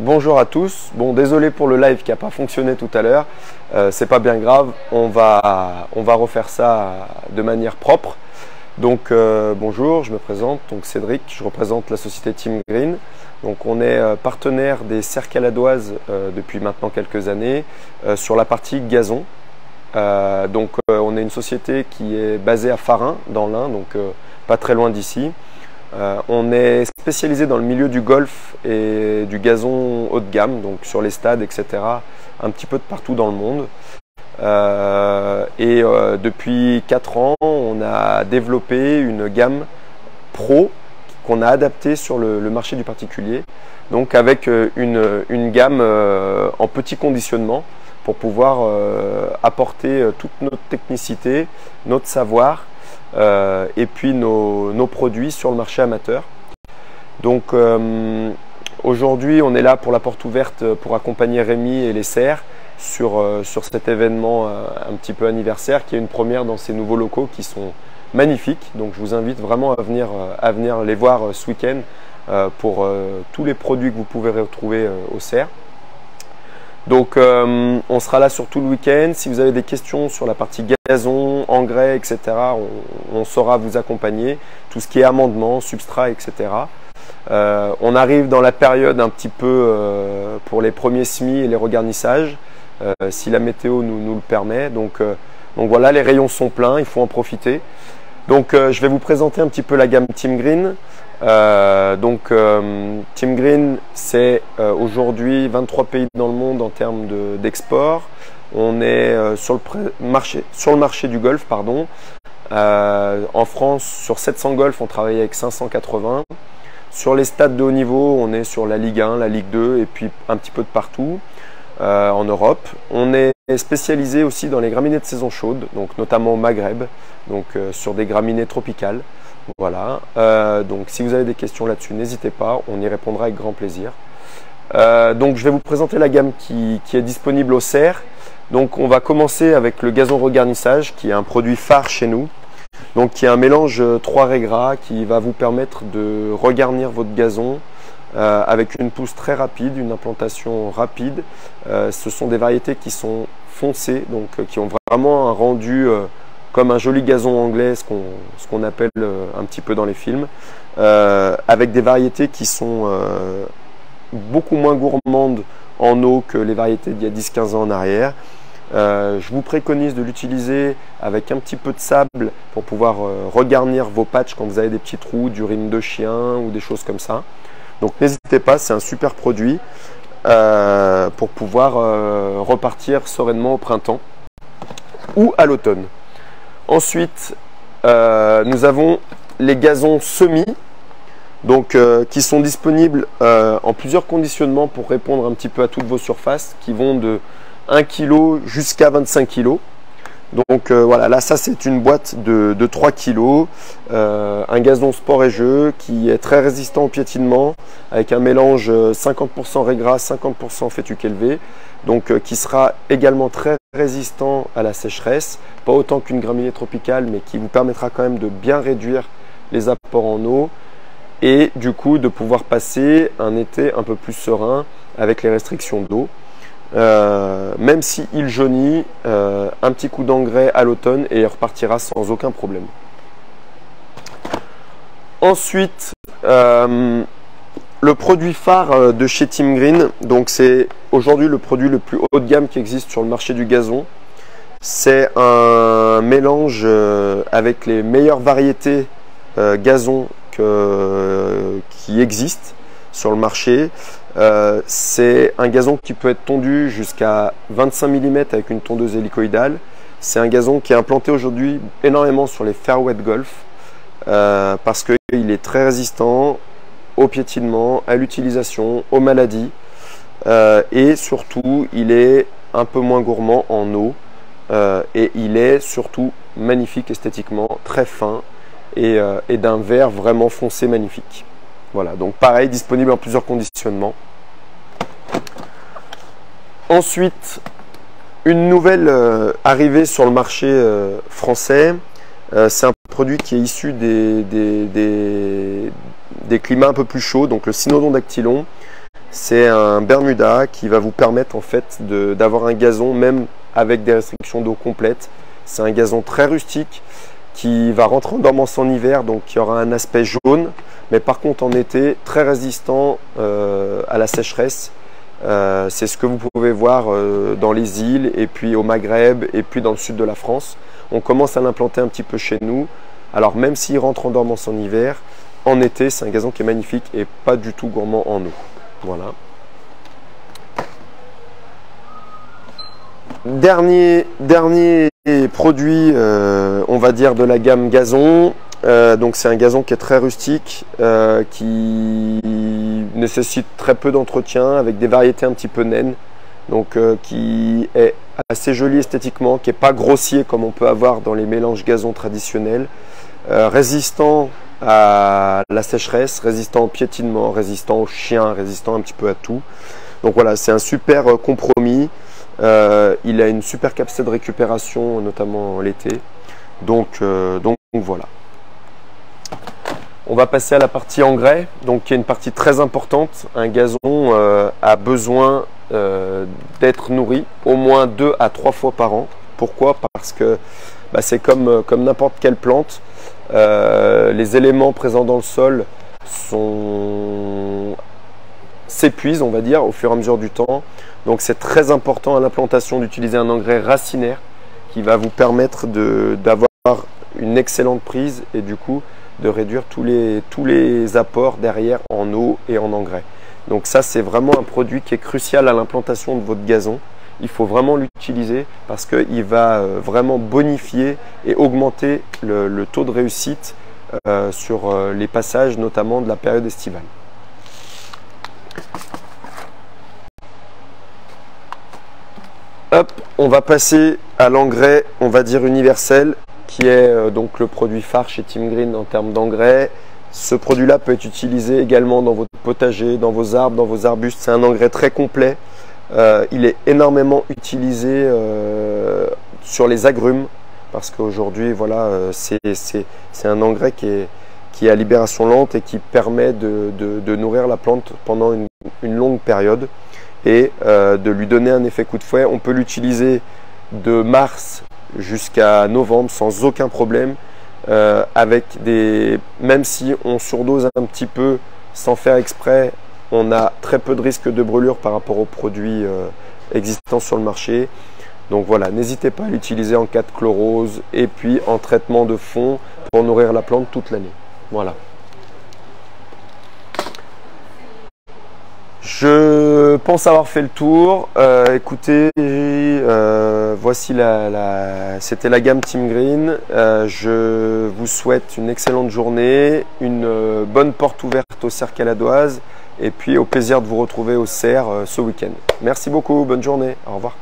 Bonjour à tous. Bon, désolé pour le live qui n'a pas fonctionné tout à l'heure. C'est pas bien grave. On va refaire ça de manière propre. Donc bonjour, je me présente. Donc Cédric, je représente la société Team Green. Donc on est partenaire des Serres Caladoises depuis maintenant quelques années sur la partie gazon. On est une société qui est basée à Farin dans l'Ain, donc pas très loin d'ici. On est spécialisé dans le milieu du golf et du gazon haut de gamme, donc sur les stades, etc. Un petit peu de partout dans le monde. Depuis 4 ans, on a développé une gamme pro qu'on a adaptée sur le marché du particulier. Donc avec une gamme en petit conditionnement pour pouvoir apporter toute notre technicité, notre savoir et puis nos produits sur le marché amateur. Donc aujourd'hui on est là pour la porte ouverte pour accompagner Rémi et les Serres sur cet événement un petit peu anniversaire qui est une première dans ces nouveaux locaux qui sont magnifiques. Donc je vous invite vraiment à venir les voir ce week-end pour tous les produits que vous pouvez retrouver aux Serres. Donc on sera là sur tout le week-end. Si vous avez des questions sur la partie gazon, engrais, etc., on saura vous accompagner. Tout ce qui est amendement, substrat, etc. On arrive dans la période un petit peu pour les premiers semis et les regarnissages, si la météo nous le permet. Donc voilà, les rayons sont pleins, il faut en profiter. Donc je vais vous présenter un petit peu la gamme Team Green. Team Green, c'est aujourd'hui 23 pays dans le monde en termes d'export. On est sur le marché du golf, pardon. En France, sur 700 golf, on travaille avec 580. Sur les stades de haut niveau, on est sur la Ligue 1, la Ligue 2 et puis un petit peu de partout en Europe. On est spécialisé aussi dans les graminées de saison chaude, donc notamment au Maghreb, donc sur des graminées tropicales. Voilà, donc si vous avez des questions là-dessus, n'hésitez pas, on y répondra avec grand plaisir. Donc je vais vous présenter la gamme qui est disponible aux Serres. Donc on va commencer avec le gazon regarnissage qui est un produit phare chez nous. Donc qui est un mélange 3 raies gras qui va vous permettre de regarnir votre gazon avec une pousse très rapide, une implantation rapide. Ce sont des variétés qui sont foncées, donc qui ont vraiment un rendu comme un joli gazon anglais, ce qu'on appelle un petit peu dans les films, avec des variétés qui sont beaucoup moins gourmandes en eau que les variétés d'il y a 10-15 ans en arrière. Je vous préconise de l'utiliser avec un petit peu de sable pour pouvoir regarnir vos patchs quand vous avez des petits trous, du rime de chien ou des choses comme ça. Donc n'hésitez pas, c'est un super produit pour pouvoir repartir sereinement au printemps ou à l'automne. Ensuite, nous avons les gazons semis, donc qui sont disponibles en plusieurs conditionnements pour répondre un petit peu à toutes vos surfaces, qui vont de 1 kg jusqu'à 25 kg. Donc voilà, là ça c'est une boîte de 3 kg, un gazon sport et jeu qui est très résistant au piétinement, avec un mélange 50% raie gras, 50% fétuque élevé, donc qui sera également très résistant à la sécheresse, pas autant qu'une graminée tropicale, mais qui vous permettra quand même de bien réduire les apports en eau et du coup de pouvoir passer un été un peu plus serein avec les restrictions d'eau. Même s'il jaunit, un petit coup d'engrais à l'automne et il repartira sans aucun problème. Ensuite, le produit phare de chez Team Green, donc c'est aujourd'hui le produit le plus haut de gamme qui existe sur le marché du gazon. C'est un mélange avec les meilleures variétés gazon qui existent sur le marché. C'est un gazon qui peut être tondu jusqu'à 25 mm avec une tondeuse hélicoïdale. C'est un gazon qui est implanté aujourd'hui énormément sur les fairways de golf parce qu'il est très résistant au piétinement, à l'utilisation, aux maladies et surtout il est un peu moins gourmand en eau et il est surtout magnifique esthétiquement, très fin et d'un vert vraiment foncé magnifique. Voilà, donc pareil, disponible en plusieurs conditionnements. Ensuite, une nouvelle arrivée sur le marché français. C'est un produit qui est issu des climats un peu plus chauds, donc le Cynodon dactylon, C'est un Bermuda qui va vous permettre en fait d'avoir un gazon même avec des restrictions d'eau complètes. C'est un gazon très rustique qui va rentrer en dormance en hiver, donc qui aura un aspect jaune, mais par contre en été très résistant à la sécheresse. C'est ce que vous pouvez voir dans les îles et puis au Maghreb et puis dans le sud de la France. On commence à l'implanter un petit peu chez nous. Alors même s'il rentre en dormance en hiver, en été c'est un gazon qui est magnifique et pas du tout gourmand en eau. Voilà. Dernier produit, on va dire de la gamme gazon. Donc c'est un gazon qui est très rustique, qui nécessite très peu d'entretien, avec des variétés un petit peu naines, donc qui est assez joli esthétiquement, qui n'est pas grossier comme on peut avoir dans les mélanges gazon traditionnels, résistant à la sécheresse, résistant au piétinement, résistant aux chiens, résistant un petit peu à tout. Donc voilà, c'est un super compromis. Il a une super capacité de récupération, notamment l'été. Donc voilà. On va passer à la partie engrais, donc qui est une partie très importante. Un gazon a besoin d'être nourri au moins 2 à 3 fois par an. Pourquoi? Parce que c'est comme n'importe quelle plante. Les éléments présents dans le sol s'épuisent, on va dire, au fur et à mesure du temps. Donc c'est très important à l'implantation d'utiliser un engrais racinaire qui va vous permettre d'avoir une excellente prise et du coup de réduire tous les apports derrière en eau et en engrais. Donc ça c'est vraiment un produit qui est crucial à l'implantation de votre gazon. Il faut vraiment l'utiliser parce qu'il va vraiment bonifier et augmenter le taux de réussite sur les passages notamment de la période estivale. Hop, on va passer à l'engrais, on va dire universel, qui est donc le produit phare chez Team Green en termes d'engrais. Ce produit-là peut être utilisé également dans votre potager, dans vos arbres, dans vos arbustes. C'est un engrais très complet. Il est énormément utilisé sur les agrumes parce qu'aujourd'hui, voilà, c'est un engrais qui est à libération lente et qui permet de nourrir la plante pendant une longue période et de lui donner un effet coup de fouet. On peut l'utiliser de mars jusqu'à novembre sans aucun problème, même si on surdose un petit peu sans faire exprès, on a très peu de risque de brûlure par rapport aux produits existants sur le marché. Donc voilà, n'hésitez pas à l'utiliser en cas de chlorose et puis en traitement de fond pour nourrir la plante toute l'année. Voilà. Je pense avoir fait le tour. Écoutez, voici c'était la gamme Team Green. Je vous souhaite une excellente journée, une bonne porte ouverte au cerf caladoise et puis au plaisir de vous retrouver au cerf ce week-end. Merci beaucoup, bonne journée, au revoir.